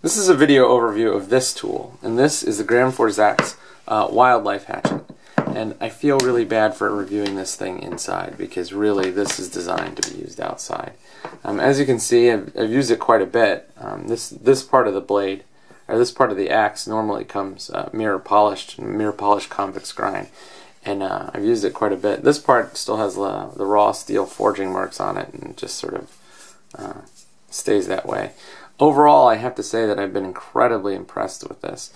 This is a video overview of this tool, and this is the Gransfor wildlife hatchet. And I feel really bad for reviewing this thing inside because really this is designed to be used outside. As you can see, I've used it quite a bit. This part of the blade, or this part of the axe, normally comes mirror polished convex grind, and I've used it quite a bit. This part still has the raw steel forging marks on it, and just sort of stays that way. Overall, I have to say that I've been incredibly impressed with this.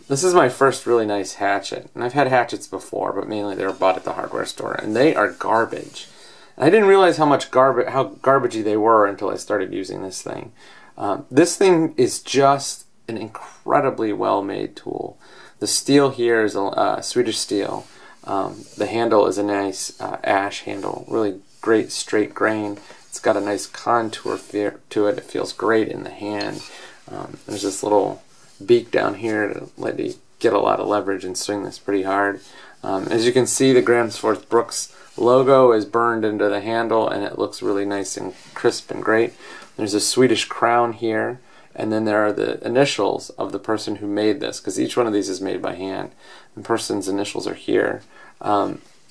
This is my first really nice hatchet, and I've had hatchets before, but mainly they were bought at the hardware store, and they are garbage. And I didn't realize how garbagey they were until I started using this thing. This thing is just an incredibly well-made tool. The steel here is a Swedish steel. The handle is a nice ash handle, really great straight grain. It's got a nice contour to it. It feels great in the hand. There's this little beak down here to let you get a lot of leverage and swing this pretty hard. As you can see, the Gransfor Bruks logo is burned into the handle, and it looks really nice and crisp and great. There's a Swedish crown here, and then there are the initials of the person who made this, because each one of these is made by hand. The person's initials are here.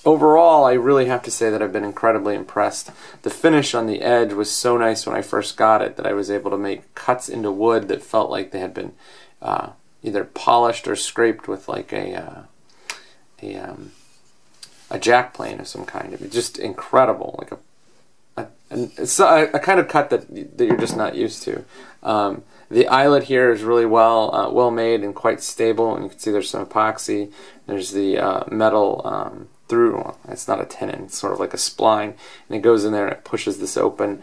Overall, I really have to say that I've been incredibly impressed. The finish on the edge was so nice when I first got it that I was able to make cuts into wood that felt like they had been either polished or scraped with like a jack plane of some kind. It was just incredible, like it's a kind of cut that you're just not used to. The eyelet here is really well made and quite stable, and you can see there's some epoxy. There's the metal through. It's not a tenon, it's sort of like a spline, and it goes in there and it pushes this open.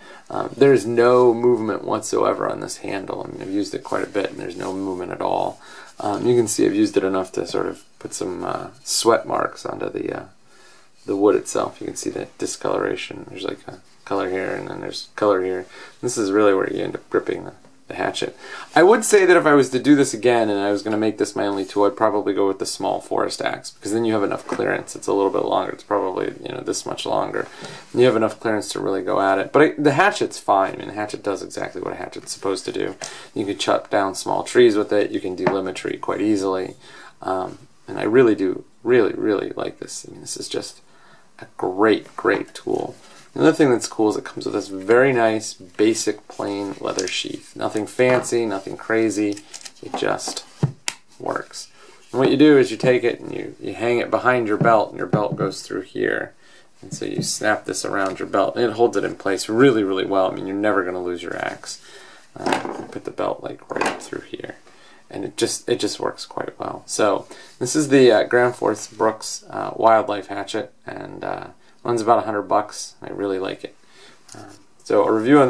There's no movement whatsoever on this handle. I mean, I've used it quite a bit, and there's no movement at all. You can see I've used it enough to sort of put some sweat marks onto the wood itself. You can see the discoloration. There's like a color here, and then there's color here. This is really where you end up gripping the hatchet. I would say that if I was to do this again and I was going to make this my only tool, I'd probably go with the small forest axe, because then you have enough clearance. It's a little bit longer. It's probably, you know, this much longer. And you have enough clearance to really go at it. But the hatchet's fine. I mean, the hatchet does exactly what a hatchet's supposed to do. You can chop down small trees with it. You can delimit a tree quite easily. And I really do, really like this. I mean, this is just a great tool. Another thing that's cool is it comes with this very nice, basic, plain leather sheath. Nothing fancy, nothing crazy. It just works. And what you do is you take it and you hang it behind your belt, and your belt goes through here. And so you snap this around your belt, and it holds it in place really well. I mean, you're never going to lose your axe. You put the belt like right up through here, and it just works quite well. So this is the Gransfor Bruks wildlife hatchet, and runs about $100. I really like it. So a review on